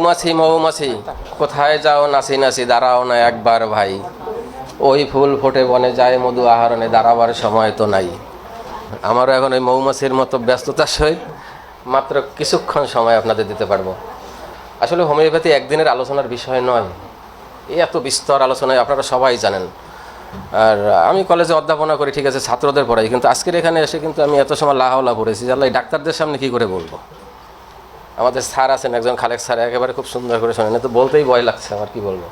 মৌমাছি মৌমাছি কোথায় যাও নাচি নাচি দাঁড়াও না একবার ভাই, ওই ফুল ফোটে বনে যায় মধু আহরণে দাঁড়াবার সময় তো নাই। আমারও এখন ওই মৌমাছির মতো ব্যস্ততার সহিত মাত্র কিছুক্ষণ সময় আপনাদের দিতে পারবো। আসলে হোমিওপ্যাথি একদিনের আলোচনার বিষয় নয়, এই এত বিস্তর আলোচনায় আপনারা সবাই জানেন। আর আমি কলেজে অধ্যাপনা করি, ঠিক আছে, ছাত্রদের পড়াই, কিন্তু আজকের এখানে এসে কিন্তু আমি এত সময় লাহাওলা পড়েছি, আল্লাহ ডাক্তারদের সামনে কী করে বলবো। আমাদের স্যার আছেন একজন, খালেক স্যার, একেবারে খুব সুন্দর করে শোনেন, তো বলতেই ভয় লাগছে আমার, কি বলবো।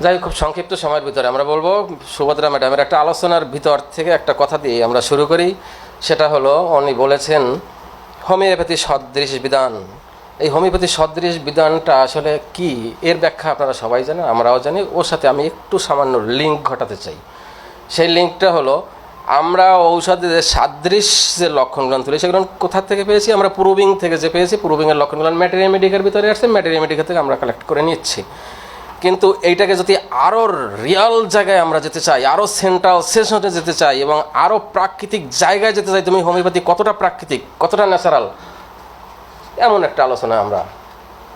যাই খুব সংক্ষিপ্ত সময়ের ভিতরে আমরা বলবো সুভদ্রা ম্যাডামের একটা আলোচনার ভিতর থেকে একটা কথা দিয়ে আমরা শুরু করি। সেটা হলো, উনি বলেছেন হোমিওপ্যাথি সদৃশ বিধান। এই হোমিওপ্যাথি সদৃশ বিধানটা আসলে কি, এর ব্যাখ্যা আপনারা সবাই জানেন, আমরাও জানি। ওর সাথে আমি একটু সামান্য লিঙ্ক ঘটাতে চাই। সেই লিঙ্কটা হলো, আমরা ঔষধের সাদৃশ্য যে লক্ষণগুলো তুলি সেগুলো কোথা থেকে পেয়েছি? আমরা প্রুভিং থেকে যে পেয়েছি, প্রুভিংয়ের লক্ষণগুলো ম্যাটেরিয়ামেডিকের ভিতরে আসছে, ম্যাটেরিয়ামেডিকা থেকে আমরা কালেক্ট করে নিচ্ছি। কিন্তু এইটাকে যদি আরও রিয়াল জায়গায় আমরা যেতে চাই, আরও সেন্ট্রাল সেশনে যেতে চাই এবং আরও প্রাকৃতিক জায়গায় যেতে চাই, তুমি হোমিওপ্যাথি কতটা প্রাকৃতিক, কতটা ন্যাচারাল, এমন একটা আলোচনা আমরা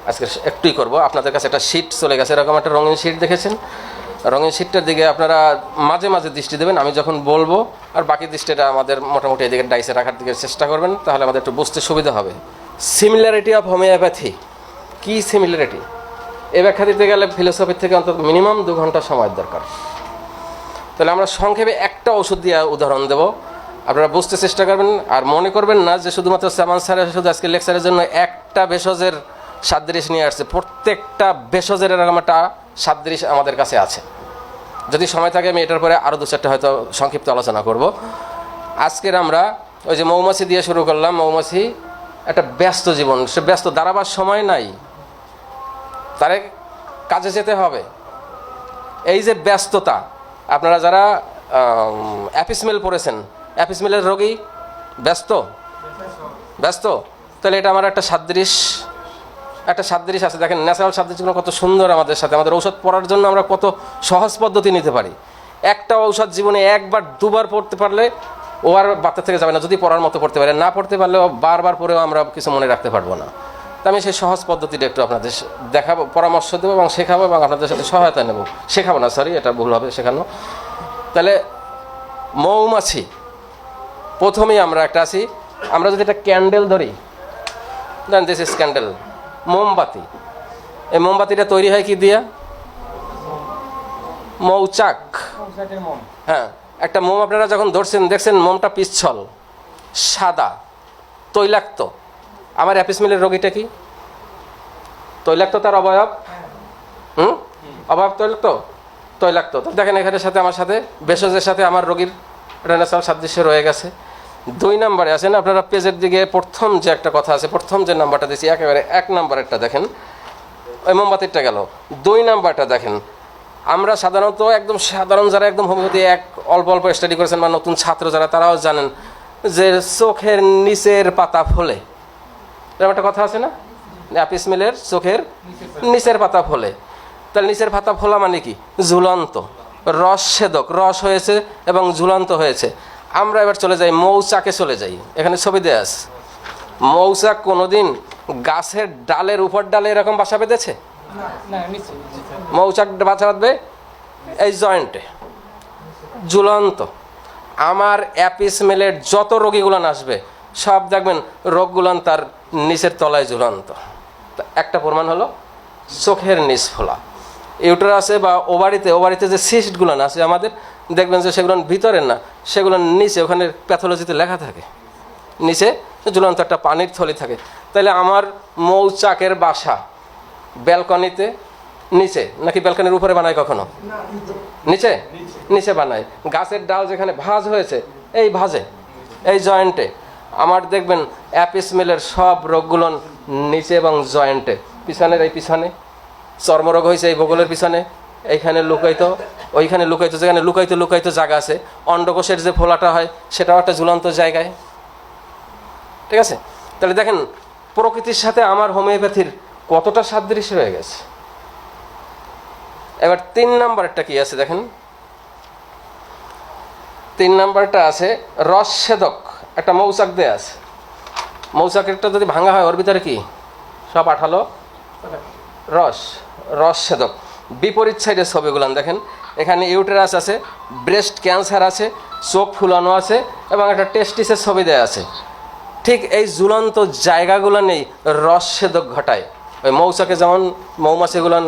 আজকে একটুই করব। আপনাদের কাছে একটা শিট চলে গেছে, এরকম একটা রঙিন শিট দেখেছেন। রঙিন শিটটার দিকে আপনারা মাঝে মাঝে দৃষ্টি দেবেন, আমি যখন বলবো, আর বাকি দৃষ্টিটা আমাদের মোটামুটি এদিকে ডাইসে রাখার দিকে চেষ্টা করবেন, তাহলে আমাদের একটু বুঝতে সুবিধা হবে। সিমিলারিটি অফ হোমিওপ্যাথি, কী সিমিলারিটি, এ ব্যাখ্যা দিতে গেলে ফিলোসফির থেকে অন্তত মিনিমাম 2 ঘন্টা সময়ের দরকার। তাহলে আমরা সংক্ষেপে একটা ওষুধ দিয়ে উদাহরণ দেব, আপনারা বুঝতে চেষ্টা করবেন। আর মনে করবেন না যে শুধুমাত্র সামান স্যারের শুধু আজকে লেকচারের জন্য একটা ভেষজের সাদৃশ্য নিয়ে আসছে। প্রত্যেকটা ভেষজের এরকম একটা সাদৃশ্য আমাদের কাছে আছে। যদি সময় থাকে আমি এটার পরে আরও 2-4টা হয়তো সংক্ষিপ্ত আলোচনা করব। আজকের আমরা ওই যে মৌমাছি দিয়ে শুরু করলাম। মৌমাছি একটা ব্যস্ত জীবন, সে ব্যস্ত, দাঁড়াবার সময় নাই, তারে কাজে যেতে হবে। এই যে ব্যস্ততা, আপনারা যারা অ্যাপিসমেল পড়েছেন, অ্যাপিসমেলের রোগী ব্যস্ত ব্যস্ত, তাহলে এটা আমার একটা সাদৃশ্য আছে। দেখেন ন্যাচারাল সাদৃশ্যগুলো কত সুন্দর আমাদের সাথে। আমাদের ঔষধ পড়ার জন্য আমরা কত সহজ পদ্ধতি নিতে পারি। একটা ঔষধ জীবনে 1-2 বার পড়তে পারলে ও আর বাচ্চা থেকে যাবে না, যদি পড়ার মতো পড়তে পারে। না পড়তে পারলেও বারবার পড়েও আমরা কিছু মনে রাখতে পারবো না। তো আমি সেই সহজ পদ্ধতিটা একটু আপনাদের দেখাবো, পরামর্শ দেবো এবং শেখাবো এবং আপনাদের সাথে সহায়তা নেব। শেখাবো না, সরি, এটা ভুল হবে, শেখানো। তাহলে মৌমাছি, প্রথমেই আমরা একটা আছি, আমরা যদি একটা ক্যান্ডেল ধরি, দেন দিস ইজ ক্যান্ডেল, মোমবাতি। এই মোমবাতিটা তৈরি হয় কি দিয়া? মৌচাক। হ্যাঁ, একটা মোম আপনারা যখন ধরছেন দেখছেন মোমটা পিচ্ছল, সাদা, তৈলাক্ত। আমার অ্যাপিসমেলের রোগীটা কি তৈলাক্ত? তার অবয়ব অবয়ব তৈলাক্ত। তো দেখেন এখানের সাথে আমার সাথে ভেষজের সাথে আমার রোগীর ন্যাচারাল সাদৃশ্য রয়ে গেছে। 2 নম্বরে আছেন আপনারা পেজের দিকে, প্রথম যে একটা কথা আছে, প্রথম যে নাম্বারটা দিয়েছি একেবারে 1 নম্বরেরটা দেখেন, ওই মোমবাতিরটা গেল। 2 নম্বরটা দেখেন, আমরা সাধারণত একদম সাধারণ যারা একদম হোমিওপ্যাথি অল্প অল্প স্টাডি করেছেন বা নতুন ছাত্র যারা, তারাও জানেন যে চোখের নিচের পাতা ফোলে, এরকম একটা কথা আছে না? অ্যাপিসমেলের চোখের নিচের পাতা ফোলে। তাহলে নিচের পাতা ফোলা মানে কি? ঝুলন্ত, রস ছেদক, রস হয়েছে এবং ঝুলন্ত হয়েছে। আমরা এবার চলে যাই মৌচাকে, চলে যাই। এখানে ছবি দেয়া আছে। মৌচাক কোনোদিন গাছের ডালের উপর ডালে এরকম বাসা বেঁধেছে? মৌচাক বাসা বাঁধবে এই জয়েন্টে, ঝুলন্ত। আমার অ্যাপিসমেলের যত রোগীগুলান আসবে সব দেখবেন রোগগুলান তার নিচের তলায় ঝুলন্ত। একটা প্রমাণ হলো চোখের নিচ ফোলা। ইউটেরাসে বা ওভারিতে যে সিস্টগুলান আছে আমাদের, দেখবেন যে সেগুলো ভিতরের না, সেগুলো নিচে, ওখানে প্যাথোলজিতে লেখা থাকে, নিচে ঝুলন্ত একটা পানির থলি থাকে। তাহলে আমার মৌচাকের বাসা ব্যালকনিতে নিচে নাকি ব্যালকনির উপরে বানায়? কখনো নিচে, নিচে বানায়। গাছের ডাল যেখানে ভাঁজ হয়েছে, এই ভাঁজে, এই জয়েন্টে আমার দেখবেন অ্যাপিসমেলের সব রোগগুলো নিচে এবং জয়েন্টে। পিছনের এই পিছনে চর্মরোগ হয়েছে এই বগলের পিছনে, এইখানে লুকাইত, ওইখানে লুকাইত, যেখানে লুকাইতে জায়গা আছে। অন্ডকোষের যে ফোলাটা হয় সেটাও একটা ঝুলন্ত জায়গায়, ঠিক আছে? তাহলে দেখেন প্রকৃতির সাথে আমার হোমিওপ্যাথির কতটা সাদৃশ্য হয়ে গেছে। এবার 3 নম্বরটা কি আছে দেখেন। 3 নম্বরটা আছে রস ছেদক, একটা মৌচাক দেয়া আছে। মৌচাকেরটা যদি ভাঙা হয়, ওর ভিতরে কি সব আঠালো রস রস ছেদক। বিপরীত সাইডের ছবিগুলো দেখেন, এখানে ইউটেরাস আছে, ব্রেস্ট ক্যান্সার আছে, চোখ ফুলানো আছে এবং একটা টেস্টিসের ছবি দেওয়া আছে। ঠিক এই ঝুলন্ত জায়গাগুলো নেই রস ছেদক ঘটায়। ওই মৌচাকে যেমন মৌমাছিগুলান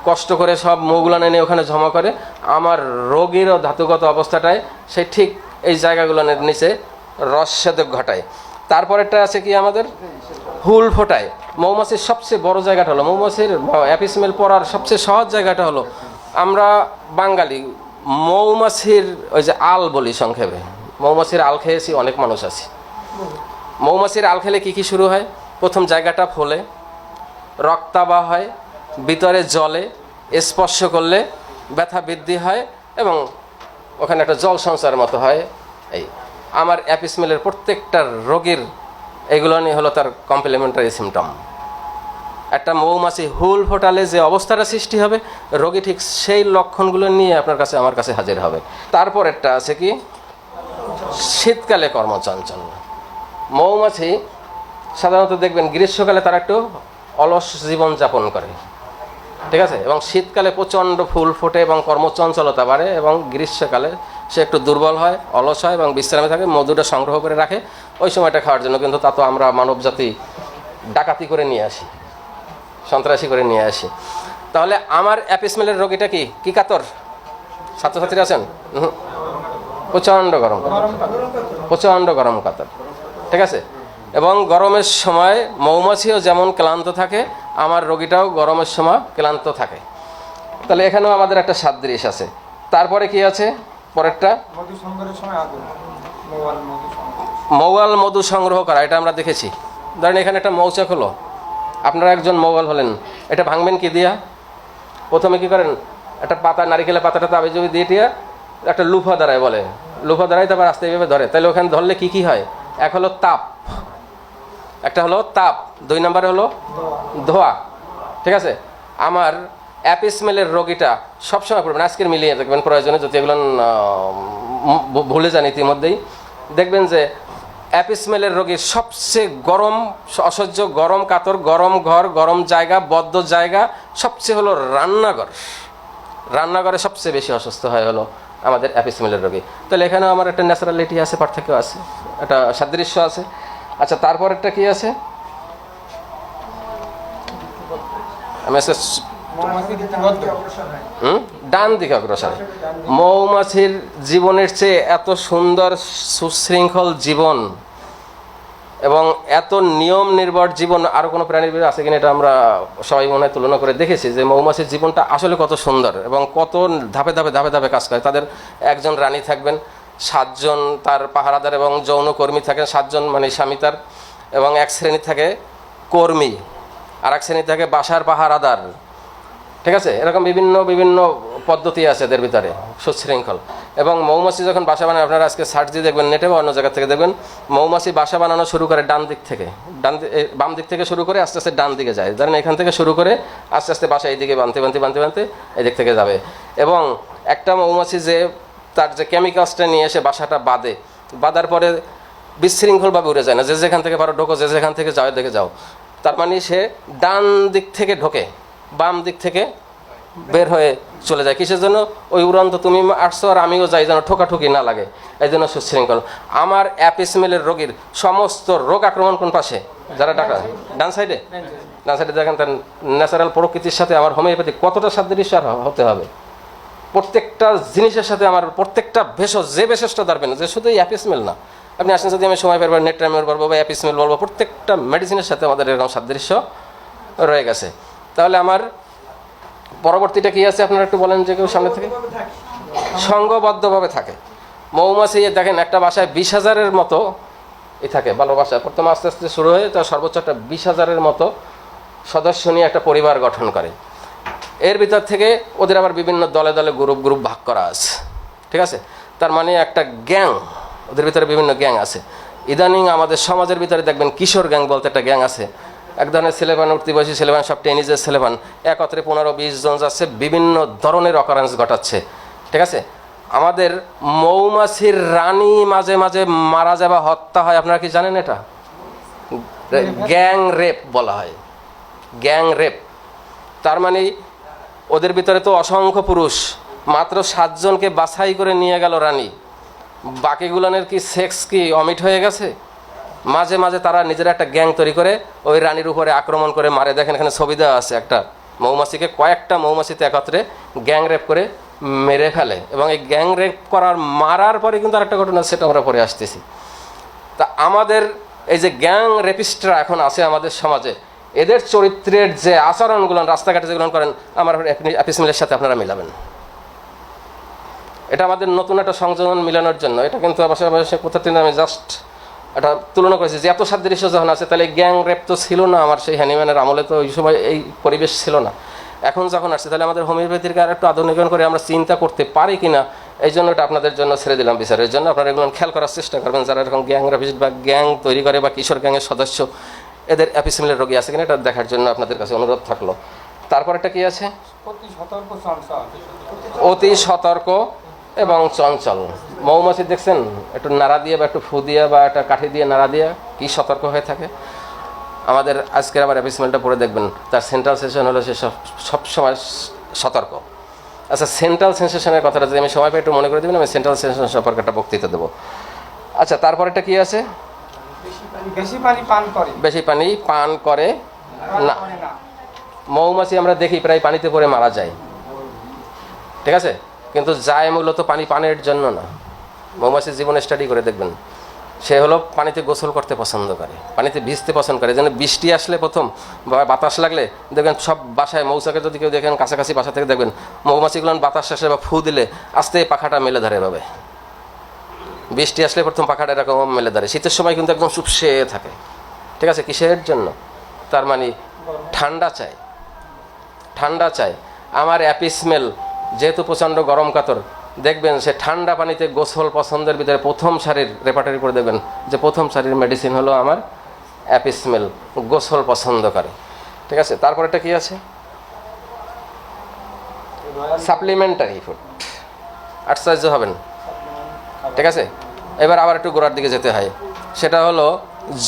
কষ্ট করে সব মৌগুলান এনে ওখানে জমা করে, আমার রোগীরও ধাতুগত অবস্থাটায় সে ঠিক এই জায়গাগুলোর নিচে রস ছেদক ঘটায়। তারপরেরটা আছে কি আমাদের হুল ফোটায়। মৌমাছির সবচেয়ে বড় জায়গাটা হলো, মৌমাছির অ্যাপিসমেল পড়ার সবচেয়ে সহজ জায়গাটা হলো, আমরা বাঙালি মৌমাছির ওই যে আল বলি সংক্ষেপে, মৌমাছির আল খেয়েছি, অনেক মানুষ আছে। মৌমাছির আল খেলে কী কী শুরু হয়? প্রথম জায়গাটা ফোলে, রক্তাবা হয়, ভিতরে জলে, স্পর্শ করলে ব্যথা বৃদ্ধি হয় এবং ওখানে একটা জল সঞ্চার মতো হয়। এই আমার অ্যাপিসমেলের প্রত্যেকটা রোগীর এগুলো নিয়ে হলো তার কমপ্লিমেন্টারি সিমটম। একটা মৌমাছি হুল ফোটালে যে অবস্থাটা সৃষ্টি হবে, রোগী ঠিক সেই লক্ষণগুলো নিয়ে আপনার কাছে আমার কাছে হাজির হবে। তারপর একটা আছে কি শীতকালে কর্মচঞ্চল। মৌমাছি সাধারণত দেখবেন গ্রীষ্মকালে তারা একটু অলস জীবনযাপন করে, ঠিক আছে, এবং শীতকালে প্রচণ্ড ফুল ফোটে এবং কর্মচঞ্চলতা বাড়ে, এবং গ্রীষ্মকালে সে একটু দুর্বল হয়, অলস হয় এবং বিশ্রামে থাকে, মধুটা সংগ্রহ করে রাখে ওই সময়টা খাওয়ার জন্য। কিন্তু তা তো আমরা মানব জাতি ডাকাতি করে নিয়ে আসি, সন্ত্রাসী করে নিয়ে আসি। তাহলে আমার অ্যাপিসমেলের রোগীটা কি কি কাতর? ছাত্রছাত্রীরা আছেন? প্রচণ্ড গরম কাতর, প্রচণ্ড গরম কাতর, ঠিক আছে। এবং গরমের সময় মৌমাছিও যেমন ক্লান্ত থাকে, আমার রোগীটাও গরমের সময় ক্লান্ত থাকে। তাহলে এখানেও আমাদের একটা সাদৃশ্য আছে। তারপরে কি আছে পরেরটা? মৌয়াল মধু সংগ্রহ করা, এটা আমরা দেখেছি। ধরেন এখানে একটা মৌচাক হলো, আপনারা একজন মৌয়াল হলেন, এটা ভাঙবেন কি দিয়া? প্রথমে কি করেন, একটা পাতা, নারিকেলের পাতাটা তাবে যদি দিয়ে টিয়া একটা লুফা দাঁড়ায়, বলে লুফা দাঁড়ায়, তারপর আস্তে এইভাবে ধরে। তাহলে ওখানে ধরলে কি কি হয়? এক হলো তাপ, একটা হলো তাপ, দুই নম্বরে হলো ধোয়া, ঠিক আছে। আমার অ্যাপিসমেলের রোগীটা সবসময় পড়বেন, আজকের মিলিয়ে দেখবেন প্রয়োজনে, যদি এগুলো ভুলে যান ইতিমধ্যেই, দেখবেন যে অ্যাপিসমেলের রোগীর সবচেয়ে গরম, অসহ্য গরম কাতর, গরম ঘর, গরম জায়গা, বদ্ধ জায়গা, সবচেয়ে হলো রান্নাঘর। রান্নাঘরে সবচেয়ে বেশি অসুস্থ হয় হলো আমাদের অ্যাপিসমেলের রোগী। তাহলে এখানেও আমার একটা ন্যাচারালিটি আছে, পার্থক্য আছে, একটা সাদৃশ্য আছে। আচ্ছা, তারপরেরটা কি আছে? আমি ডান দিকে অগ্রসর। মৌমাছির জীবনের চেয়ে এত সুন্দর সুশৃঙ্খল জীবন এবং এত নিয়ম নির্ভর জীবন আরও কোনো প্রাণীর ভিতরে আছে কিনা, এটা আমরা সবাই মনে হয় তুলনা করে দেখেছি যে মৌমাছির জীবনটা আসলে কত সুন্দর এবং কত ধাপে ধাপে ধাপে ধাপে কাজ করে। তাদের একজন রানী থাকবেন, 7 জন তার পাহারাদার এবং যৌনকর্মী থাকেন, 7 জন মানে স্বামী তার, এবং এক শ্রেণী থাকে কর্মী, আর এক শ্রেণী থাকে বাসার পাহারাদার, ঠিক আছে। এরকম বিভিন্ন বিভিন্ন পদ্ধতি আছে এদের ভিতরে সুশৃঙ্খল। এবং মৌমাছি যখন বাসা বানায়, আপনারা আজকে সার্চ দিয়ে দেখবেন নেটে বা অন্য জায়গা থেকে দেখবেন, মৌমাছি বাসা বানানো শুরু করে ডান দিক থেকে, বাম দিক থেকে শুরু করে আস্তে আস্তে ডান দিকে যায়। ধরেন এখান থেকে শুরু করে আস্তে আস্তে বাসা এইদিকে বানতে বানতে বানতে বানতে এদিক থেকে যাবে। এবং একটা মৌমাছি যে তার যে কেমিক্যালসটা নিয়ে এসে বাসাটা বাঁধার পরে বিশৃঙ্খলভাবে উড়ে যায় না, যে যেখান থেকে পারো ঢোকো, যে যেখান থেকে যাও দেখে যাও। তার মানে সে ডান দিক থেকে ঢোকে, বাম দিক থেকে বের হয়ে চলে যায়। কিসের জন্য? ওই উড়ন্ত তুমি আসছো আর আমিও যাই, যেন ঠোকাঠুকি না লাগে, এই জন্য সুশৃঙ্খল। আমার অ্যাপিসমেলের রোগীর সমস্ত রোগ আক্রমণ কোন পাশে? যারা টাকা ডান সাইডে, ডান সাইডে দেখেন তার ন্যাচারাল প্রকৃতির সাথে আমার হোমিওপ্যাথি কতটা সাদৃশ্য হতে হবে। প্রত্যেকটা জিনিসের সাথে আমার প্রত্যেকটা ভেষজ, যে ভেষজটা ধরবেন, যে শুধু এই অ্যাপিসমেল না, আপনি আসেন, যদি আমি সময় পারবো নেট টাইমের বলবো বা অ্যাপিসমেল বলবো, প্রত্যেকটা মেডিসিনের সাথে আমাদের এরকম সাদৃশ্য রয়ে গেছে। তাহলে আমার পরবর্তীটা কি আছে আপনারা একটু বলেন, যে কেউ সামনে থেকে? সংঘবদ্ধভাবে থাকে মৌমাছি। দেখেন একটা বাসায় 20,000-এর মতো থাকে, ভালো বাসায় প্রথমে আস্তে আস্তে শুরু হয়ে তার সর্বোচ্চ একটা 20,000-এর মতো সদস্য নিয়ে একটা পরিবার গঠন করে। এর ভিতর থেকে ওদের আবার বিভিন্ন দলে দলে গ্রুপ গ্রুপ ভাগ করা আছে, ঠিক আছে। তার মানে একটা গ্যাং, ওদের ভিতরে বিভিন্ন গ্যাং আছে। ইদানিং আমাদের সমাজের ভিতরে দেখবেন কিশোর গ্যাং বলতে একটা গ্যাং আছে। এক ধরনের ছেলেবান, উঠতি বয়সী ছেলেবান, সব টেনিজের ছেলেবান, একত্রে 15-20 জন যাচ্ছে, বিভিন্ন ধরনের অকারেন্স ঘটাচ্ছে, ঠিক আছে। আমাদের মৌমাছির রানী মাঝে মাঝে মারা যায় বা হত্যা হয়, আপনারা কি জানেন? এটা গ্যাং রেপ বলা হয়, গ্যাং রেপ। তার মানে ওদের ভিতরে তো অসংখ্য পুরুষ, মাত্র 7 জনকে বাছাই করে নিয়ে গেল রানী, বাকিগুলোনের কি সেক্স কি অমিট হয়ে গেছে? মাঝে মাঝে তারা নিজেরা একটা গ্যাং তৈরি করে ওই রানীর উপরে আক্রমণ করে মারে। দেখেন এখানে ছবি দেওয়া আছে, একটা মৌমাছিকে কয়েকটা মৌমাছিতে একত্রে গ্যাং রেপ করে মেরে ফেলে, এবং এই গ্যাং রেপ করার মারার পরে কিন্তু আরেকটা ঘটনা, সেটা আমরা পরে আসতেছি। তা আমাদের এই যে গ্যাং রেপিস্টরা এখন আছে আমাদের সমাজে, এদের চরিত্রের যে আচরণগুলো রাস্তাঘাটে যেগুলো করেন, আমার অ্যাপিস মিলের সাথে আপনারা মিলাবেন। এটা আমাদের নতুন একটা সংযোজন মিলানোর জন্য, এটা কিন্তু অবশ্যই কোথা থেকে আমি জাস্ট একটা তুলনা করেছি যে এত সাদৃশ্য যখন আছে, তাহলে গ্যাং রেপ তো ছিল না আমার সেই হ্যানিম্যানের আমলে, তো ওই সময় এই পরিবেশ ছিল না। এখন যখন আসছে, তাহলে আমাদের হোমিওপ্যাথিকে আর একটু আধুনিকরণ করে আমরা চিন্তা করতে পারি কিনা, এই জন্য এটা আপনাদের জন্য ছেড়ে দিলাম বিচারের জন্য। আপনারা এগুলো খেয়াল করার চেষ্টা করবেন, যারা এরকম গ্যাং রেপিস্ট বা গ্যাং তৈরি করে বা কিশোর গ্যাংয়ের সদস্য, এদের অ্যাপিসিমিলের রোগী আছে কিনা এটা দেখার জন্য আপনাদের কাছে অনুরোধ থাকলো। তারপর একটা কি আছে, অতি সতর্ক এবং চঞ্চল মৌমাছি। দেখছেন একটু নাড়া দিয়ে বা একটু ফু দিয়ে বা একটা কাঠি দিয়ে নাড়া দিয়ে কি সতর্ক হয়ে থাকে। আমাদের আজকের আবার অ্যাপিসমেলটা পড়ে দেখবেন, তার সেন্ট্রাল সেনসেশন হলো সে সবসময় সতর্ক। আচ্ছা, সেন্ট্রাল সেনসেশনের কথাটা যদি আমি সময় পাই একটু মনে করে দেবেন, আমি সেন্ট্রাল সেনসেশন সম্পর্কে একটা বক্তৃতা দেবো। আচ্ছা, তারপরেটা কি আছে, বেশি পানি পান করে না। মৌমাছি আমরা দেখি প্রায় পানিতে পড়ে মারা যায়, ঠিক আছে, কিন্তু যায় মূলত পানি পানের জন্য না। মৌমাছির জীবন স্টাডি করে দেখবেন, সে হলো পানিতে গোসল করতে পছন্দ করে, পানিতে ভিজতে পছন্দ করে। যেন বৃষ্টি আসলে প্রথম বা বাতাস লাগলে দেখবেন সব বাসায় মৌচাকে যদি কেউ দেখেন কাছাকাছি বাসা থেকে দেখবেন মৌমাছিগুলো বাতাস আসলে বা ফু দিলে আস্তে পাখাটা মেলে ধরে এভাবে। বৃষ্টি আসলে প্রথম পাখাটা এরকম মেলে ধরে। শীতের সময় কিন্তু একদম চুপসে থাকে, ঠিক আছে, কিসের জন্য? তার মানে ঠান্ডা চাই, ঠান্ডা চাই। আমার অ্যাপিসমেল যেহেতু প্রচণ্ড গরম কাতর, দেখবেন সে ঠান্ডা পানিতে গোসল পছন্দের ভিতরে প্রথম সারির রেপার্টারি করে দেখবেন যে প্রথম সারির মেডিসিন হলো আমার অ্যাপিসমেল, গোসল পছন্দ করে, ঠিক আছে। তারপর এটা কি আছে, সাপ্লিমেন্টারি ফুড, আশ্চর্য হবেন, ঠিক আছে। এবার আবার একটু গোড়ার দিকে যেতে হয়, সেটা হলো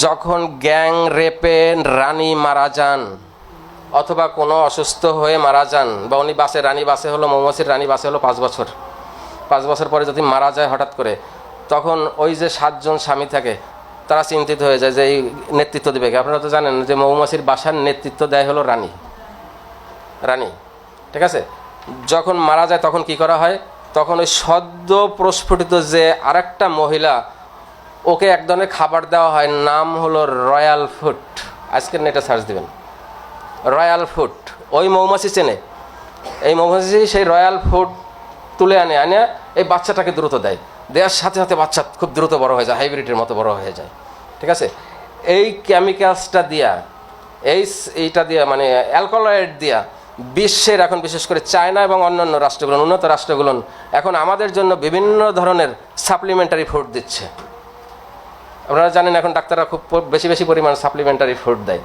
যখন গ্যাং রেপে রানী মারা যান অথবা কোনো অসুস্থ হয়ে মারা যান, বা উনি বাসে, রানী বাসে হলো, মৌমাছির রানী বাসে হলো 5 বছর, 5 বছর পরে যদি মারা যায় হঠাৎ করে, তখন ওই যে 7 জন স্বামী থাকে তারা চিন্তিত হয়ে যায় যে এই নেতৃত্ব দেবে কে। আপনারা তো জানেন যে মৌমাছির বাসার নেতৃত্ব দেয় হলো রানী, রানী, ঠিক আছে। যখন মারা যায় তখন কি করা হয়, তখন ওই সদ্য প্রস্ফুটিত যে আরেকটা মহিলা, ওকে এক ধরনের খাবার দেওয়া হয়, নাম হলো রয়্যাল ফুড। আজকের নেটে সার্চ দিবেন রয়্যাল ফুড। ওই মৌমাছি চেনে, এই মৌমাছি সেই রয়্যাল ফুড তুলে আনে, এই বাচ্চাটাকে দ্রুত দেয়, দেওয়ার সাথে সাথে বাচ্চা খুব দ্রুত বড় হয়ে যায়, হাইব্রিডের মতো বড় হয়ে যায়, ঠিক আছে। এই কেমিক্যালসটা দিয়া, এইটা দিয়া মানে অ্যালকোহলয়েড দিয়া বিশ্বের এখন বিশেষ করে চায়না এবং অন্যান্য রাষ্ট্রগুলো, উন্নত রাষ্ট্রগুলো এখন আমাদের জন্য বিভিন্ন ধরনের সাপ্লিমেন্টারি ফুড দিচ্ছে। আপনারা জানেন এখন ডাক্তাররা খুব বেশি বেশি পরিমাণ সাপ্লিমেন্টারি ফুড দেয়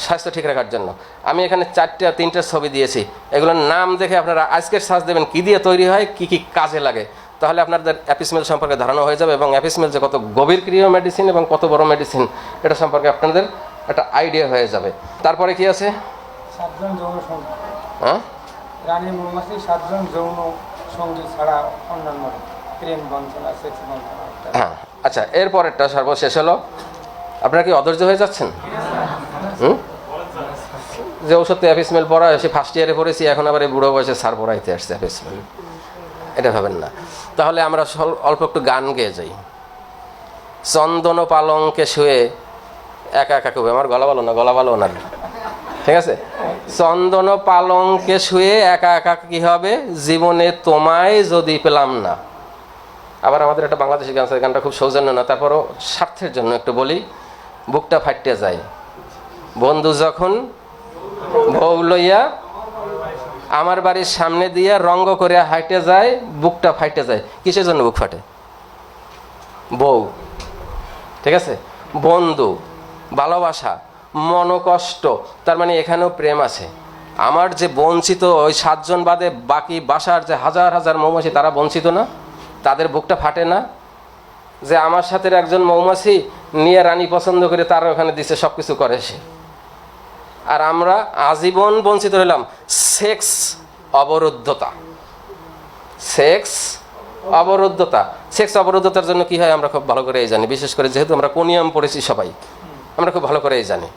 স্বাস্থ্য ঠিক রাখার জন্য। আমি এখানে 3টে ছবি দিয়েছি, এগুলোর নাম দেখে আপনারা আজকের সার্চ দেবেন কী দিয়ে তৈরি হয়, কী কী কাজে লাগে, তাহলে আপনাদের অ্যাপিসমেল সম্পর্কে ধারণা হয়ে যাবে, এবং অ্যাপিসমেল যে কত গভীর ক্রিয় মেডিসিন এবং কত বড় মেডিসিন এটা সম্পর্কে আপনাদের একটা আইডিয়া হয়ে যাবে। তারপরে কি আছে, 7 জন যৌন সঙ্গী, হ্যাঁ, রানী মৌমাছি 7 জন যৌন সঙ্গী ছাড়া অন্যান্য প্রেম বঞ্চনা, সেক্স বঞ্চনা। হ্যাঁ, আচ্ছা, এরপরেরটা সর্বশেষ হলো, আপনারা কি অধৈর্য হয়ে যাচ্ছেন? যে ওষুধ অ্যাপিসমেল পড়া, সে ফার্স্ট ইয়ারে পড়েছি, এখন আবার এই বুড়ো বয়সে স্যার পড়াইতে আসছে অ্যাপিসমেল, এটা ভাবেন না। তাহলে আমরা অল্প একটু গান গেয়ে যাই। চন্দন পালঙ্কে শুয়ে একা একা কবে, আমার গলা ভালো না, গলা ভালো না, ঠিক আছে। চন্দন পালঙ্কে শুয়ে একা একা কি হবে, জীবনে তোমায় যদি পেলাম না। আবার আমাদের একটা বাংলাদেশি গান, গানটা খুব সৌজন্য না, তারপরও স্বার্থের জন্য একটু বলি। বুকটা ফাটতে যায় বন্ধু যখন বউ লইয়া আমার বাড়ির সামনে দিয়া রঙ্গ করে হাইটে যায়, বুকটা ফাইটে যায়। কিসের জন্য বুক ফাটে? বউ, ঠিক আছে, বন্ধু, ভালোবাসা, মনোকষ্ট, তার মানে এখানেও প্রেম আছে। আমার যে বঞ্চিত ওই 7 জন বাদে বাকি বাসার যে হাজার হাজার মৌমাছি, তারা বঞ্চিত না? তাদের বুকটা ফাটে না যে আমার সাথে একজন মৌমাছি নিয়ে রানী পছন্দ করে তার ওখানে দিছে, সব কিছু করে সে। আর আমরা আজীবন বঞ্চিত হলাম সেক্স অবরুদ্ধতা। সেক্স অবরুদ্ধতা, সেক্স অবরুদ্ধতার জন্য কি হয় আমরা খুব ভালো করেই জানি, বিশেষ করে যেহেতু আমরা কোনিয়াম পড়েছি সবাই, আমরা খুব ভালো করেই জানি।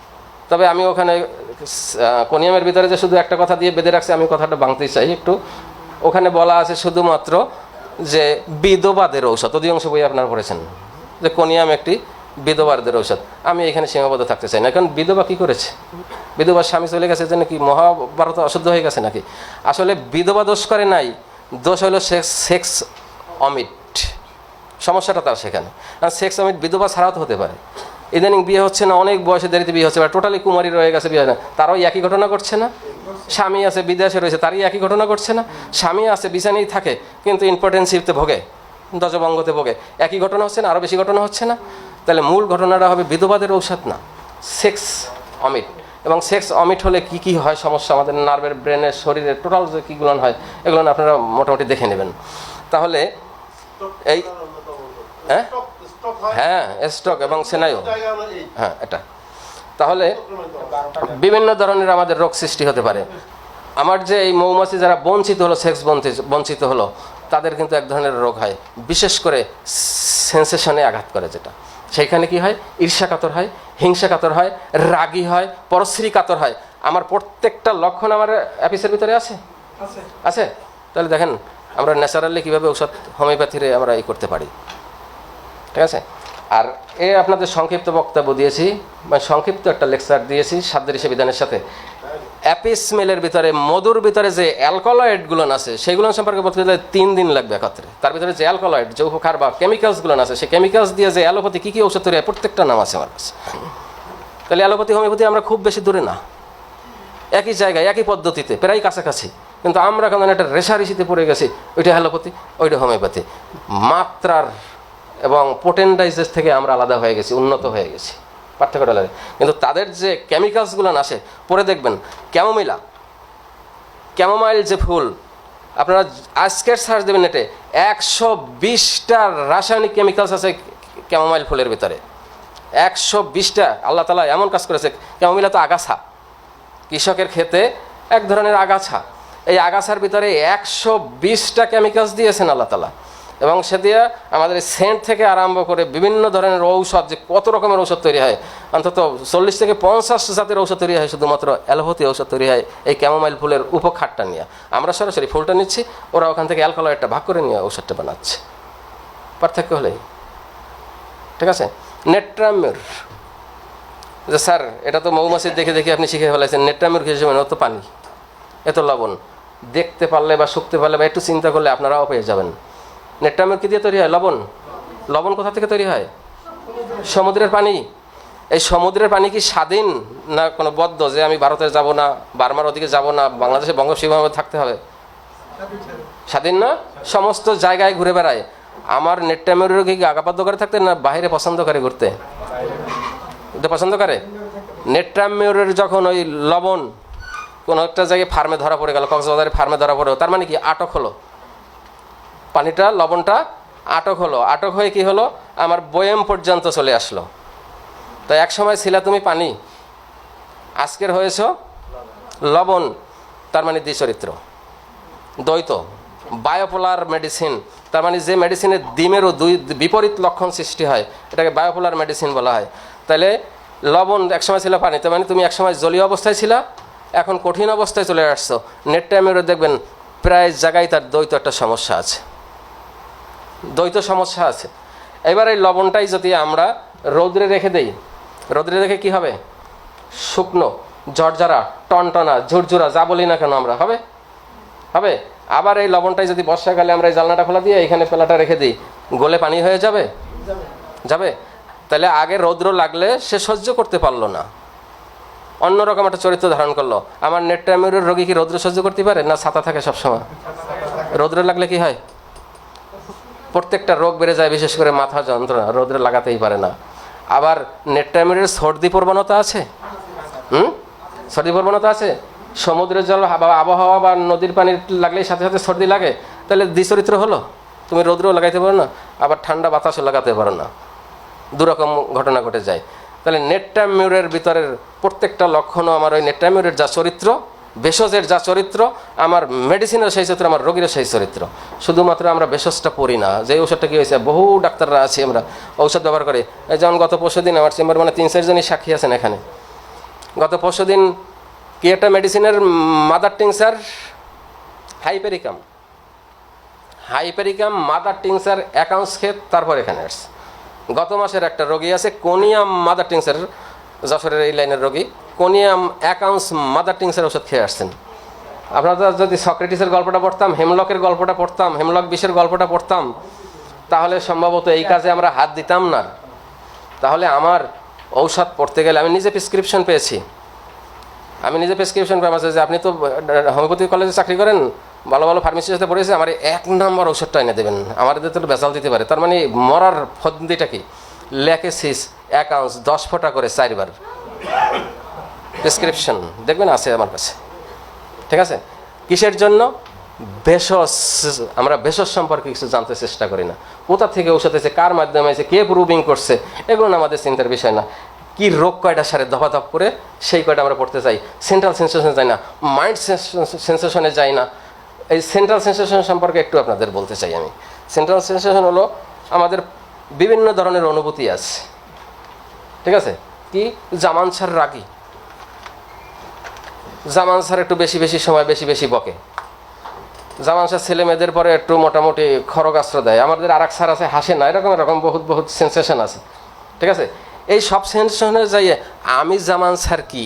তবে আমি ওখানে কোনিয়ামের ভিতরে যে শুধু একটা কথা দিয়ে বেঁধে রাখছি, আমি কথাটা ভাঙতেই চাই একটু। ওখানে বলা আছে শুধুমাত্র যে বিধবাদের ঔষধ, অধিকাংশ বই আপনারা পড়েছেন যে কোনিয়াম একটি বিধবাদের ঔষধ। আমি এখানে সীমাবদ্ধ থাকতে চাই না, কারণ বিধবা কী করেছে? বিধবার স্বামী চলে গেছে যেন কি মহাভারত অশুদ্ধ হয়ে গেছে নাকি? আসলে বিধবা দোষ করে নাই, দোষ হলো সেক্স অমিট, সমস্যাটা তার সেখানে। আর সেক্স অমিট বিধবা ছাড়াও তো হতে পারে। ইদানিং বিয়ে হচ্ছে না, অনেক বয়সে দেরিতে বিয়ে হচ্ছে, বা টোটালি কুমারী রয়ে গেছে, বিয়ে হয় না, তারাও একই ঘটনা করছে না? স্বামী আছে বিদেশে রয়েছে, তারই একই ঘটনা করছে না? স্বামী আছে বিছানেই থাকে কিন্তু ইম্পর্টেন্সিতে ভোগে, দজভঙ্গতে ভোগে, একই ঘটনা হচ্ছে না? আরও বেশি ঘটনা হচ্ছে না? তাহলে মূল ঘটনাটা হবে বিধবাদের ঔষধ না, সেক্স অমিট। এবং সেক্স অমিট হলে কি কি হয় সমস্যা আমাদের নার্ভের, ব্রেনের, শরীরের টোটাল যে কীগুলো হয় এগুলো আপনারা মোটামুটি দেখে নেবেন। তাহলে এই হ্যাঁ স্ট্রোক এবং স্নায়ু, হ্যাঁ এটা, তাহলে বিভিন্ন ধরনের আমাদের রোগ সৃষ্টি হতে পারে। আমার যে এই মৌমাছি যারা বঞ্চিত হলো, সেক্স বঞ্চিত হলো, তাদের কিন্তু এক ধরনের রোগ হয়, বিশেষ করে সেন্সেশনে আঘাত করে, যেটা সেইখানে কি হয়, ঈর্ষা কাতর হয়, হিংসা কাতর হয়, রাগী হয়, পরশ্রী কাতর হয়। আমার প্রত্যেকটা লক্ষণ আমার অ্যাপিসের ভিতরে আছে আছে তাহলে দেখেন আমরা ন্যাচারালি কীভাবে ঔষধ হোমিওপ্যাথিরে আমরা এই করতে পারি, ঠিক আছে। আর আপনাদের সংক্ষিপ্ত বক্তব্য দিয়েছি, মানে সংক্ষিপ্ত একটা লেকচার দিয়েছি সাদৃশ্য বিধানের সাথে। অ্যাপিসমেলের ভিতরে, মধুর ভিতরে যে অ্যালকোলয়েডগুলো আছে সেগুলো সম্পর্কে বলতে গেলে 3 দিন লাগবে একত্রে। তার ভিতরে যে অ্যালকোলয়েড, যৌগক্ষার বা কেমিক্যালসগুলো আছে, সেই কেমিক্যালস দিয়ে যে অ্যালোপ্যাথি কী কী ঔষধ তৈরি হয় প্রত্যেকটা নাম আছে আমার কাছে। তাহলে অ্যালোপ্যাথি হোমিওপ্যাথি আমরা খুব বেশি দূরে না, একই জায়গায় একই পদ্ধতিতে প্রায় কাছাকাছি, কিন্তু আমরা কেমন একটা রেশারেশিতে পড়ে গেছি, ওইটা অ্যালোপ্যাথি ওইটা হোমিওপ্যাথি। মাত্রার এবং পোটেন্ডাইজেস থেকে আমরা আলাদা হয়ে গেছি, উন্নত হয়ে গেছি, পার্থক্যটা লাগে। কিন্তু তাদের যে কেমিক্যালসগুলো আসে, পরে দেখবেন ক্যামোমাইল যে ফুল, আপনারা আজকের সার্চ দেবেন নেটে, 120টা রাসায়নিক কেমিক্যালস আছে ক্যামোমাইল ফুলের ভিতরে, 120টা। আল্লাহ তাআলা এমন কাজ করেছে। ক্যামোমিলা তো আগাছা, কৃষকের ক্ষেতে এক ধরনের আগাছা, এই আগাছার ভিতরে 120টা কেমিক্যালস দিয়েছেন আল্লাহ তাআলা। এবং সে দিয়ে আমাদের সেন্ট থেকে আরম্ভ করে বিভিন্ন ধরনের ঔষধ, যে কত রকমের ঔষধ তৈরি হয়, অন্তত 40 থেকে 50 জাতের ঔষধ তৈরি হয়, শুধুমাত্র অ্যালোপ্যাথি ঔষধ তৈরি হয় এই ক্যামোমাইল ফুলের উপখাটটা নিয়ে। আমরা সরাসরি ফুলটা নিচ্ছি, ওরা ওখান থেকে অ্যালকোলয়েডটা ভাগ করে নিয়ে ঔষধটা বানাচ্ছে। পার্থক্য হলেই, ঠিক আছে। নেট্রামিউর, যে স্যার এটা তো মৌমাছির দেখে দেখে আপনি শিখে ফেলাইছেন, নেট্রামিউর হিসেবে ও তো পানি, এত লবণ, দেখতে পারলে বা শুকতে পারলে বা একটু চিন্তা করলে আপনারাও পেয়ে যাবেন। নেট্রামিউর কি দিয়ে তৈরি হয়? লবণ। লবণ কোথা থেকে তৈরি হয়? সমুদ্রের পানি। এই সমুদ্রের পানি কি স্বাধীন না কোনো বদ্ধ, যে আমি ভারতে যাব না, বার্মার ওদিকে যাব না, বাংলাদেশে বঙ্গোপসাগরে থাকতে হবে? স্বাধীন না, সমস্ত জায়গায় ঘুরে বেড়ায়। আমার নেট্রামিউরের কি আগাপাদ্য করে থাকতে না বাইরে পছন্দ করে ঘুরতে? এটা পছন্দ করে। নেট্রামিউরের যখন ওই লবণ কোনো একটা জায়গায় ফার্মে ধরা পড়ে গেল, কক্সবাজারে ফার্মে ধরা পড়ে, তার মানে কি আটক হলো, পানিটা লবণটা আটক হলো, আটক হয়ে কি হলো, আমার বয়েম পর্যন্ত চলে আসলো। তো এক সময় ছিল তুমি পানি, আজকের হয়েছ লবণ, তার মানে দ্বিচরিত্র, দ্বৈত, বায়োপোলার মেডিসিন। তার মানে যে মেডিসিনের ডিমেরও দুই বিপরীত লক্ষণ সৃষ্টি হয়, এটাকে বায়োপোলার মেডিসিন বলা হয়। তাহলে লবণ একসময় ছিল পানি, তার মানে তুমি একসময় জলীয় অবস্থায় ছিলা, এখন কঠিন অবস্থায় চলে আসছো। নেট্রামিউরে দেখবেন প্রায় জায়গায় তার দ্বৈত একটা সমস্যা আছে, দ্বৈত সমস্যা আছে। এবার এই লবণটাই যদি আমরা রৌদ্রে রেখে দেই, রৌদ্রে রেখে কি হবে? শুকনো, ঝরঝরা, টনটনা, ঝুরঝুরা, যা বলি না কেন আমরা, হবে হবে। আবার এই লবণটাই যদি বর্ষাকালে আমরা এই জানলাটা খোলা দিয়ে এখানে পেলাটা রেখে দিই, গলে পানি হয়ে যাবে? যাবে। তাহলে আগে রৌদ্র লাগলে সে সহ্য করতে পারলো না, অন্যরকম একটা চরিত্র ধারণ করলো। আমার নেট্রামিউরের রোগী কি রৌদ্র সহ্য করতে পারে না? ছাতা থাকে সবসময়, রৌদ্র লাগলে কি হয়? প্রত্যেকটা রোগ বেড়ে যায়, বিশেষ করে মাথা যন্ত্রণা, রৌদ্রে লাগাতেই পারে না। আবার নেট্রামিউরের সর্দি প্রবণতা আছে, সর্দি প্রবণতা আছে। সমুদ্রের জল, আবহাওয়া বা নদীর পানি লাগলেই সাথে সাথে সর্দি লাগে, তাহলে দ্বিচরিত্র হলো। তুমি রৌদ্রও লাগাইতে পারো না, আবার ঠান্ডা বাতাসও লাগাতে পারো না, দুরকম ঘটনা ঘটে যায়। তাহলে নেট্টামিউরের ভিতরের প্রত্যেকটা লক্ষণও আমার ওই নেট্টামিউরের যা চরিত্র, ভেষজের যা চরিত্র, আমার মেডিসিনের সেই চরিত্র, আমার রোগীরও সেই চরিত্র। শুধুমাত্র আমরা ভেষজটা পড়ি না, যে ঔষধটা কী হয়েছে, বহু ডাক্তাররা আছি আমরা ঔষধ ব্যবহার করে। যেমন গত পরশুদিন আমার চেম্বার মানে 3-4 জনই সাক্ষী আছেন এখানে। গত পরশুদিন কি একটা মেডিসিনের mother tincture hypericum mother tincture accounts খেয়ে তারপর এখানে আসছে। গত মাসের একটা রোগী আছে কোনিয়াম মাদার টিংচার, যশোরের এই লাইনের রোগী, কোনিয়াম অ্যাকাউন্টস মাদার টিংচার ওষুধ খেয়ে আসছেন। আপনারা যদি সক্রেটিসের গল্পটা পড়তাম, হেমলকের গল্পটা পড়তাম, হেমলক বিষের গল্পটা পড়তাম, তাহলে সম্ভবত এই কাজে আমরা হাত দিতাম না। তাহলে আমার ঔষধ পড়তে গেলে আমি নিজে প্রেসক্রিপশন পেয়েছি, পেয়েছি যে আপনি তো হোমিওপ্যাথি কলেজে চাকরি করেন, ভালো ভালো ফার্মেসির সাথে পড়েছে, আমার 1 নম্বর ঔষধটা এনে দেবেন, আমাদের তো বেজাল দিতে পারে। তার মানে মরার ফন্দিটা কি, ল্যাকেসিস অ্যাকাউন্টস 10 ফোঁটা করে 4 বার প্রেসক্রিপশন দেখবেন আছে আমার কাছে। ঠিক আছে, কিসের জন্য? ভেষজ। আমরা ভেষজ সম্পর্কে কিছু জানতে চেষ্টা করি না। কোথা থেকে ঔষধ এসে, কার মাধ্যমে এসে, কে প্রুভিং করছে, এগুলো আমাদের চিন্তার বিষয় না। কি রোগ কয়টা সারে দফাদফ করে সেই কয়টা আমরা পড়তে চাই। সেন্ট্রাল সেন্সেশনে যাই না, মাইন্ড সেন্সেশনে যাই না। এই সেন্ট্রাল সেন্সেশন সম্পর্কে একটু আপনাদের বলতে চাই আমি। সেন্ট্রাল সেন্সেশন হলো আমাদের বিভিন্ন ধরনের অনুভূতি আছে। ঠিক আছে, কি জামান স্যার রাগী, জামান স্যার একটু বেশি বেশি সময় বেশি বেশি বকে, জামান স্যার ছেলে মেয়েদের পরে একটু মোটামুটি খড়গাস্ত্র দেয়, আমাদের আর এক স্যার আছে হাসে না, এরকম এরকম বহুত সেন্সেশন আছে। ঠিক আছে, এই সব সেন্সেশনে যাইয়ে আমি জামান স্যার কি,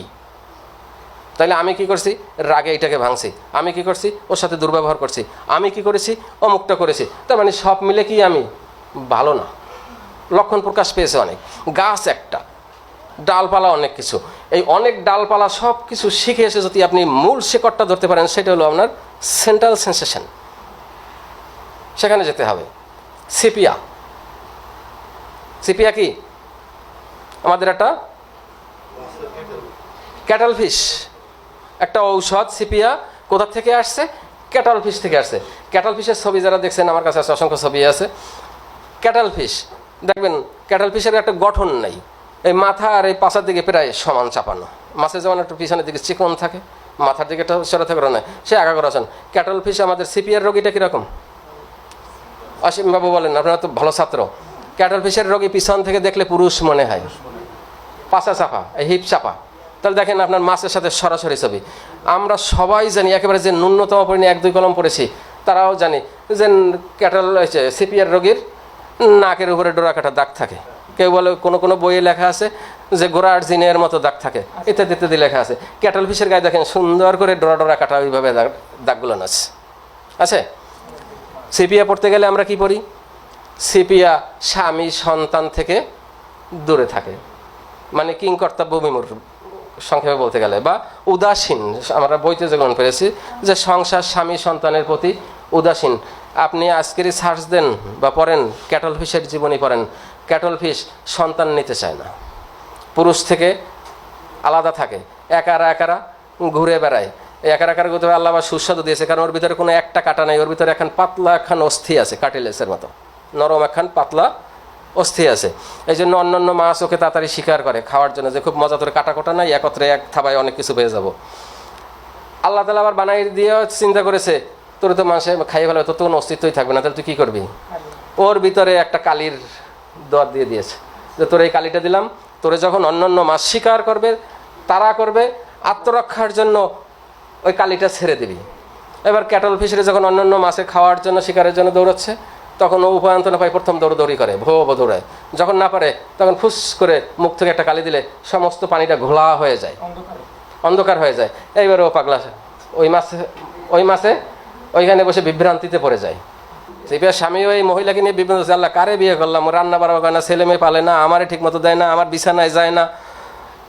তাইলে আমি কি করছি, রাগে এটাকে ভাঙছি, আমি কি করছি, ওর সাথে দুর্ব্যবহার করছি, আমি কি করেছি, অমুকটা করেছি। তার মানে সব মিলে কি আমি ভালো না? লক্ষণ প্রকাশ পেয়েছে অনেক, গাছ একটা, ডালপালা অনেক কিছু। এই অনেক ডালপালা সব কিছু শিখে এসে যদি আপনি মূল শিকড়টা ধরতে পারেন, সেটা হলো আপনার সেন্ট্রাল সেন্সেশন। সেখানে যেতে হবে। সিপিয়া কি আমাদের একটা ক্যাটল ফিশ, একটা ঔষধ। সিপিয়া কোথা থেকে আসছে? ক্যাটল ফিশ থেকে আসছে। ক্যাটল ফিশের ছবি যারা দেখছেন, আমার কাছে আছে, অসংখ্য ছবি আছে। ক্যাটল ফিশ দেখবেন, ক্যাটল ফিশের একটা গঠন নাই, এই মাথা আর এই পাশার দিকে প্রায় সমান চাপানো। মাছের যেমন একটু পিছনের দিকে চিকন থাকে, মাথার দিকে একটা সেরা থাকে নয়, সে আগা করা আছেন। ক্যাটল ফিশ আমাদের সিপিআর রোগীটা কীরকম? অসীমবাবু বলেন, আপনারা তো ভালো ছাত্র। ক্যাটল ফিশের রোগী পিছন থেকে দেখলে পুরুষ মনে হয়, পাশা চাপা, এই হিপ চাপা। তাহলে দেখেন আপনার মাছের সাথে সরাসরি ছবি। আমরা সবাই জানি, একেবারে যে ন্যূনতম পরিমাণে 1-2 কলম পড়েছি, তারাও জানি যে ক্যাটল হয়েছে সিপিআর রোগীর নাকের উপরে ডোরা কাটা দাগ থাকে। কেউ বলে কোনো বইয়ে লেখা আছে যে গোড়ার জিনের মতো দাগ থাকে, ইত্যাদি ইত্যাদি লেখা আছে। ক্যাটল ফিশের গায়ে দেখেন সুন্দর করে ডোরা কাটা ওইভাবে দাগগুলো আছে। আছে। সিপিয়া পড়তে গেলে আমরা কি পড়ি? সিপিয়া স্বামী সন্তান থেকে দূরে থাকে, মানে কিং কর্তব্য বিমূঢ় সংক্ষেপে বলতে গেলে, বা উদাসীন। আমরা বইতে যেমন পেরেছি যে সংসার স্বামী সন্তানের প্রতি উদাসীন। আপনি আজকেরই সার্চ দেন বা পড়েন, ক্যাটল ফিশের জীবনী পড়েন। ক্যাটল ফিশ সন্তান নিতে চায় না, পুরুষ থেকে আলাদা থাকে, একারা ঘুরে বেড়ায়। এই একারা ঘুরতে আল্লাহ আবার সুস্বাদু দিয়েছে, কারণ ওর ভিতরে কোনো একটা কাটা নেই, ওর ভিতরে এখন পাতলা একখান অস্থি আছে, কাটিলেসের মতো নরম একখান পাতলা অস্থি আছে। এই জন্য অন্যান্য মাছ ওকে তাড়াতাড়ি শিকার করে খাওয়ার জন্য, যে খুব মজা করে কাটা কোটা নাই, একত্রে এক থাবায় অনেক কিছু পেয়ে যাব। আল্লাহ তাআলা আবার বানাই দিয়েও চিন্তা করেছে, তোর তো মানুষে খাইয়ে ফেলে, তোর তো কোনো অস্তিত্বই থাকবে না, তাহলে তুই কী করবি? ওর ভিতরে একটা কালির দোয়াত দিয়ে দিয়েছে, যে তোর এই কালিটা দিলাম, তোরে যখন অন্যান্য মাছ শিকার করবে, তারা করবে, আত্মরক্ষার জন্য ওই কালিটা ছেড়ে দিবি। এবার ক্যাটল ফিশারি যখন অন্যান্য মাছে খাওয়ার জন্য শিকারের জন্য দৌড়াচ্ছে, তখন ও উপায়ন্ত না পায়, প্রথম দৌড়াদৌড়ি করে, ভো দৌড়ায়। যখন না পারে তখন ফুস করে মুখ থেকে একটা কালি দিলে সমস্ত পানিটা ঘোলা হয়ে যায়, অন্ধকার হয়ে যায়। এইবার ও পাগলা ওই মাছে ওইখানে বসে বিভ্রান্তিতে পড়ে যায়। সিপিআর স্বামী ওই মহিলাকে নিয়ে বিভ্রান্ত, আল্লাহ কারে বিয়ে করলাম, ও রান্না বাড়া করে না, ছেলে মেয়ে পালে না, আমারে ঠিক মতো দেয় না, আমার বিছানায় যায় না,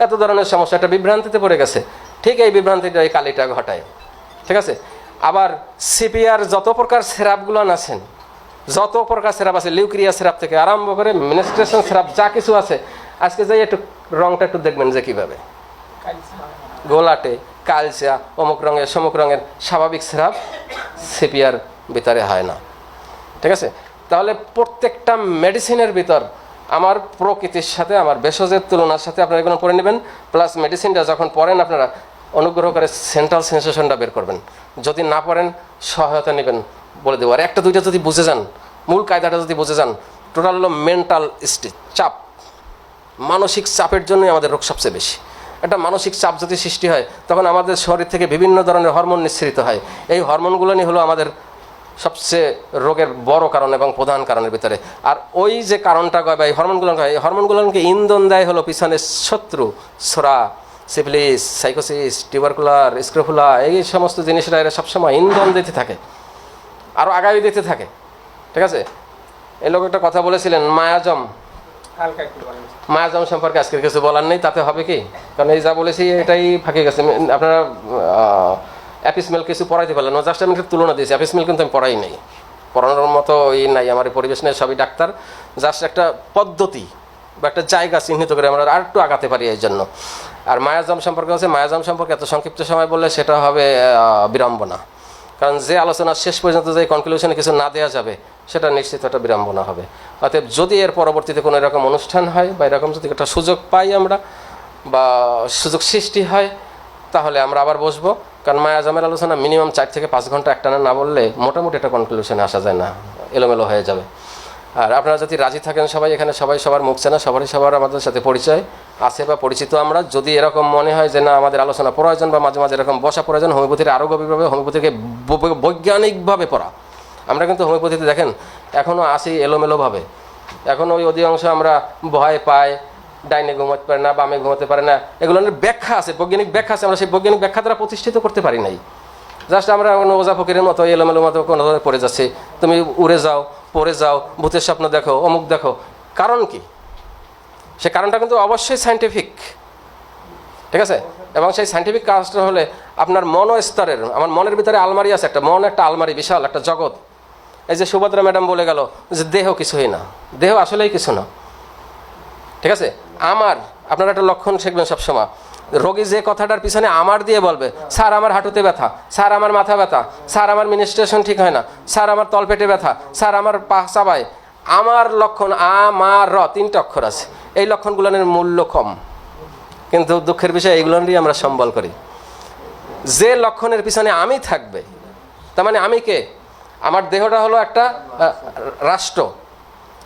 এত ধরনের সমস্যা, একটা বিভ্রান্তিতে পড়ে গেছে। ঠিক এই বিভ্রান্তিটা এই কালিটা ঘটায়। ঠিক আছে। আবার সিপিআর যত প্রকার সিরাপগুলো আছেন, যত প্রকার সিরাপ আছে, লিউক্রিয়া সিরাপ থেকে আরম্ভ করে মিনিস্ট্রেশন সিরাপ যা কিছু আছে, আজকে যাই একটু রংটা একটু দেখবেন যে কীভাবে গোলাটে কালচা অমুক রঙের সমুক রঙের স্বাভাবিক সিরাপ সিপিআর ভিতরে হয় না। ঠিক আছে। তাহলে প্রত্যেকটা মেডিসিনের ভিতর আমার প্রকৃতির সাথে আমার ভেষজের তুলনার সাথে আপনারা এগুলো পড়ে নেবেন, প্লাস মেডিসিনটা যখন পড়েন আপনারা অনুগ্রহ করে সেন্ট্রাল সেন্সেশনটা বের করবেন, যদি না পড়েন সহায়তা নেবেন বলে দেবো। আর একটা দুইটা যদি বুঝে যান, মূল কায়দাটা যদি বুঝে যান, টোটাল হলো মেন্টাল চাপ, মানসিক চাপের জন্যই আমাদের রোগ সবচেয়ে বেশি। একটা মানসিক চাপ যদি সৃষ্টি হয় তখন আমাদের শরীর থেকে বিভিন্ন ধরনের হরমোন নিঃসৃত হয়, এই হরমোনগুলো নিয়ে হলো আমাদের সবচেয়ে রোগের বড় কারণ এবং প্রধান কারণের ভিতরে। আর ওই যে কারণটা কয় বা এই হরমোনগুলো কয়, এই হরমোনগুলোকে ইন্ধন দেয় হলো পিছনের শত্রু, ছোরা, সিফিলিস, সাইকোসিস, টিউবারকুলার, স্ক্রোফুলা, এই সমস্ত জিনিসরা এরা সবসময় ইন্ধন দিতে থাকে, আরও আগামী দিতে থাকে। ঠিক আছে, এই লোক একটা কথা বলেছিলেন মায়াজম, হালকা একটু বলেন। মায়াজম সম্পর্কে আজকের কিছু বলার নেই, তাতে হবে কি, কারণ এই যা বলেছি এটাই ফাঁকে গেছে। আপনারা অ্যাপিসমেল কিছু পড়াইতে পারলেন না, জাস্ট আমি একটা তুলনা দিয়েছি। অ্যাপিসমেল কিন্তু আমি পড়াই নাই, পড়ানোর মতো নাই আমার এই পরিবেশ নেই, সবই ডাক্তার। জাস্ট একটা পদ্ধতি বা একটা জায়গা চিহ্নিত করে আমরা আর একটু আগাতে পারি এই জন্য। আর মায়াজম সম্পর্কে হচ্ছে, মায়াজম সম্পর্কে এত সংক্ষিপ্ত সময় বললে সেটা হবে বিড়ম্বনা, কারণ যে আলোচনা শেষ পর্যন্ত যে কনক্লুশনে কিছু না দেওয়া যাবে সেটা নিশ্চিত একটা বিড়ম্বনা হবে। অতএব যদি এর পরবর্তীতে কোনো এরকম অনুষ্ঠান হয় বা এরকম যদি একটা সুযোগ পাই আমরা বা সুযোগ সৃষ্টি হয়, তাহলে আমরা আবার বসবো। কারণ মায়াজামের আলোচনা মিনিমাম 4 থেকে 5 ঘন্টা একটানা না বললে মোটামুটি একটা কনক্লুশনে আসা যায় না, এলোমেলো হয়ে যাবে। আর আপনারা যদি রাজি থাকেন সবাই, এখানে সবাই সবার মুখ চেনা, সবার আমাদের সাথে পরিচয় আছে বা পরিচিত আমরা। যদি এরকম মনে হয় যে না আমাদের আলোচনা প্রয়োজন বা মাঝে মাঝে এরকম বসা প্রয়োজন, হোমিওপ্যাথির আরও গভীরভাবে, হোমিওপ্যাথিকে বৈজ্ঞানিকভাবে পড়া। আমরা কিন্তু হোমিওপ্যাথিতে দেখেন এখনও আসি এলোমেলোভাবে, এখনও ওই অধিকাংশ আমরা ভয় পাই, ডাইনে ঘুমাতে পারে না, বামে ঘুমাতে পারে না, এগুলোর ব্যাখ্যা আছে, বৈজ্ঞানিক ব্যাখ্যা আছে, আমরা সেই বৈজ্ঞানিক ব্যাখ্যা দ্বারা প্রতিষ্ঠিত করতে পারি নাই। জাস্ট আমরা ওজা ফকিরের মতো এলোমেলো মতো কোনো ধরনের পড়ে যাচ্ছে, তুমি উড়ে যাও, পড়ে যাও, ভূতের স্বপ্ন দেখো, অমুক দেখো। কারণ কি? সে কারণটা কিন্তু অবশ্যই সায়েন্টিফিক, ঠিক আছে? এবং সেই সায়েন্টিফিক কাজটা হলে আপনার মনোস্তরের, আমার মনের ভিতরে আলমারি আছে, একটা মন, একটা আলমারি, বিশাল একটা জগৎ। এই যে সুভদ্রা ম্যাডাম বলে গেল যে দেহ কিছুই না, দেহ আসলেই কিছু না, ঠিক আছে? আপনারা একটা লক্ষণ শিখবেন সবসময়, রোগী যে কথাটার পিছনে আমার দিয়ে বলবে, স্যার আমার হাঁটুতে ব্যথা, স্যার আমার মাথা ব্যথা, স্যার আমার মিনিস্ট্রেশন ঠিক হয় না, স্যার আমার তলপেটে ব্যথা, স্যার আমার পা চাবায়, আমার লক্ষণ আমার 3টা অক্ষর আছে। এই লক্ষণগুলোর মূল্য কম, কিন্তু দুঃখের বিষয় এইগুলোরই আমরা সম্বল করি। যে লক্ষণের পিছনে আমি থাকবে, তার মানে আমি কে? আমার দেহটা হলো একটা রাষ্ট্র,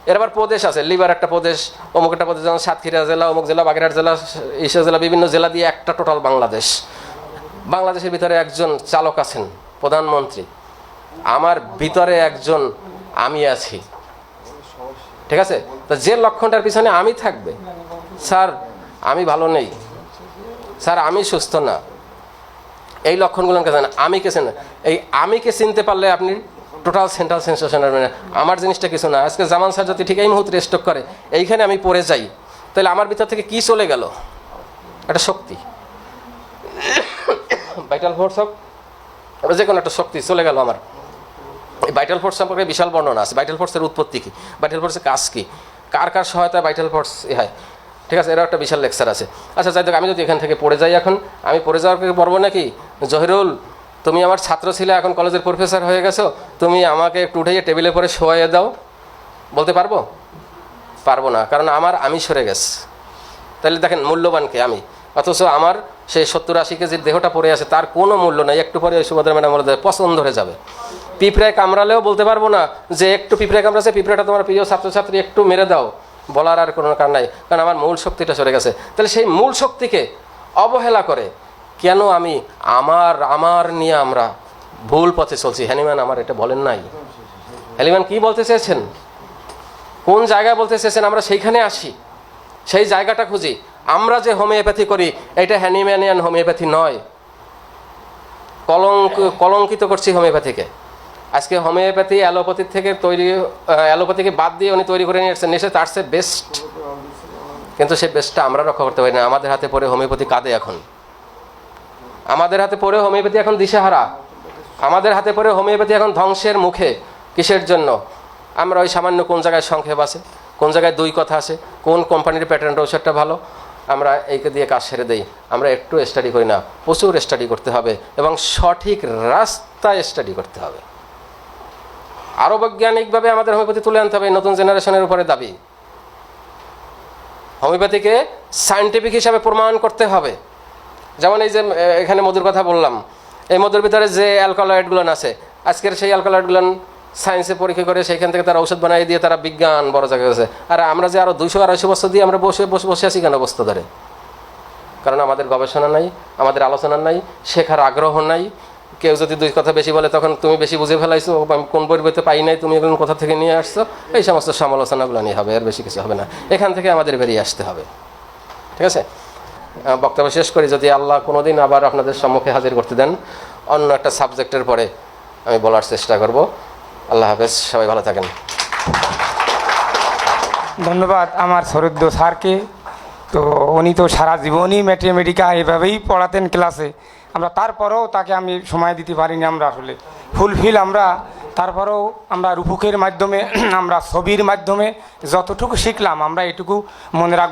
এর আবার প্রদেশ আছে, লিভার একটা প্রদেশ, অমুক একটা প্রদেশ, যেমন সাতক্ষীরা জেলা, অমুক জেলা, বাগেরহাট জেলা, ঈশ্বর জেলা, বিভিন্ন জেলা দিয়ে একটা টোটাল বাংলাদেশ। বাংলাদেশের ভিতরে একজন চালক আছেন, প্রধানমন্ত্রী, আমার ভিতরে একজন আমি আছি, ঠিক আছে? তো যে লক্ষণটার পিছনে আমি থাকবে, স্যার আমি ভালো নেই, স্যার আমি সুস্থ না, এই লক্ষণগুলোকে জানেন, আমি কে চেনেন, এই আমিকে চিনতে পারলে আপনি টোটাল সেন্ট্রাল সেন্সেশনের মানে আমার জিনিসটা কিছু না। আজকে জামান স্যার যদি ঠিক এই মুহূর্তে স্ট্রোক করে, এইখানে আমি পড়ে যাই, তাহলে আমার ভিতর থেকে কি চলে গেল? একটা শক্তি, ভাইটাল ফোর্স হোক, যে কোনো একটা শক্তি চলে গেল আমার। এই ভাইটাল ফোর্স সম্পর্কে বিশাল বর্ণনা আছে। ভাইটাল ফোর্সের উৎপত্তি কী, ভাইটাল ফোর্সের কাজ কী, কার কার সহায়তায় ভাইটাল ফোর্স হয়, ঠিক আছে? এরও একটা বিশাল লেকচার আছে। আচ্ছা যাই হোক, আমি যদি এখান থেকে পড়ে যাই, এখন আমি পড়ে যাওয়ার পড়বো নাকি, জহিরুল তুমি আমার ছাত্র ছিলে, এখন কলেজের প্রফেসর হয়ে গেছো, তুমি আমাকে একটু উঠে টেবিলে পরে শোয়াইয়ে দাও, বলতে পারবো? পারবো না, কারণ আমি সরে গেছে। তাহলে দেখেন মূল্যবানকে আমি, অথচ আমার সেই 70-80 কেজির দেহটা পড়ে আছে, তার কোনো মূল্য নাই। একটু পরে ওই সুভদ্রা ম্যাডাম বলে পছন্দ ধরে যাবে। পিঁপড়ায় কামড়ালেও বলতে পারবো না যে একটু পিঁপড়ায় কামড়াচ্ছে, পিঁপড়াটা তোমার প্রিয় ছাত্রছাত্রী, একটু মেরে দাও, বলার আর কোনো কারণ নাই, কারণ আমার মূল শক্তিটা সরে গেছে। তাহলে সেই মূল শক্তিকে অবহেলা করে কেন আমি আমার নিয়ে আমরা ভুল পথে চলছি? হ্যানিম্যান আমার এটা বলেন নাই। হ্যানিম্যান কি বলতে চেয়েছেন, কোন জায়গায় বলতে চেয়েছেন, আমরা সেইখানে আসি, সেই জায়গাটা খুঁজি। আমরা যে হোমিওপ্যাথি করি এটা হ্যানিম্যানিয়ান হোমিওপ্যাথি নয়, কলঙ্কিত করছি হোমিওপ্যাথিকে। আজকে হোমিওপ্যাথি অ্যালোপ্যাথির থেকে তৈরি, অ্যালোপ্যাথিকে বাদ দিয়ে উনি তৈরি করে নিয়ে এসেছেন, নিশ্চয় তার সে বেস্ট, কিন্তু সেই বেস্টটা আমরা রক্ষা করতে পারি না। আমাদের হাতে পড়ে হোমিওপ্যাথি কাঁদে এখন, আমাদের হাতে পড়ে হোমিওপ্যাথি এখন দিশেহারা, আমাদের হাতে পড়ে হোমিওপ্যাথি এখন ধ্বংসের মুখে। কিসের জন্য? আমরা ওই সামান্য কোন জায়গায় সংক্ষেপ আছে, কোন জায়গায় 2 কথা আছে, কোন কোম্পানির প্যাটার্ন ঔষধটা ভালো, আমরা এইকে দিয়ে কাজ সেরে দেই। আমরা একটু স্টাডি করি না, প্রচুর স্টাডি করতে হবে এবং সঠিক রাস্তায় স্টাডি করতে হবে। আরও বৈজ্ঞানিকভাবে আমাদের হোমিওপ্যাথি তুলে আনতে হবে, নতুন জেনারেশনের উপরে দাবি। হোমিওপ্যাথিকে সায়েন্টিফিক হিসাবে প্রমাণ করতে হবে। যেমন এই যে এখানে মধুর কথা বললাম, এই মধুর ভিতরে যে অ্যালকালয়েডগুলো আছে, আজকের সেই অ্যালকালয়েডগুলো সায়েন্সে পরীক্ষা করে সেইখান থেকে তারা ঔষধ বানিয়ে দিয়ে তারা বিজ্ঞান বড় জায়গায় গেছে। আর আমরা যে আরও 200-250 বছর দিয়ে আমরা বসে বসে বসে আছি কেন বস্তু ধরে? কারণ আমাদের গবেষণা নাই, আমাদের আলোচনা নাই, শেখার আগ্রহ নাই। কেউ যদি দুই কথা বেশি বলে তখন তুমি বেশি বুঝে ফেলাইছো, আমি কোন বই বইতে পাই নাই, তুমি এগুলো কোথা থেকে নিয়ে আসছো, এই সমস্ত সমালোচনাগুলো নিয়ে হবে, আর বেশি কিছু হবে না। এখান থেকে আমাদের বেরিয়ে আসতে হবে। ঠিক আছে, বক্তব্য শেষ করি। যদি আল্লাহ কোনোদিন আবার আপনাদের সম্মুখে হাজির করতে দেন অন্য একটা সাবজেক্টের পরে আমি বলার চেষ্টা করব। আল্লাহ হাফেজ, সবাই ভালো থাকেন। ধন্যবাদ আমার শরদ্দ স্যারকে। তো উনি তো সারা জীবনই ম্যাথমেটিকা এভাবেই পড়াতেন ক্লাসে। আমরা তারপরেও তাকে আমি সময় দিতে পারিনি, আমরা আসলে ফুলফিল আমরা। তারপরেও আমরা রূপকের মাধ্যমে আমরা ছবির মাধ্যমে যতটুকু শিখলাম আমরা এটুকু মনে রাখবো।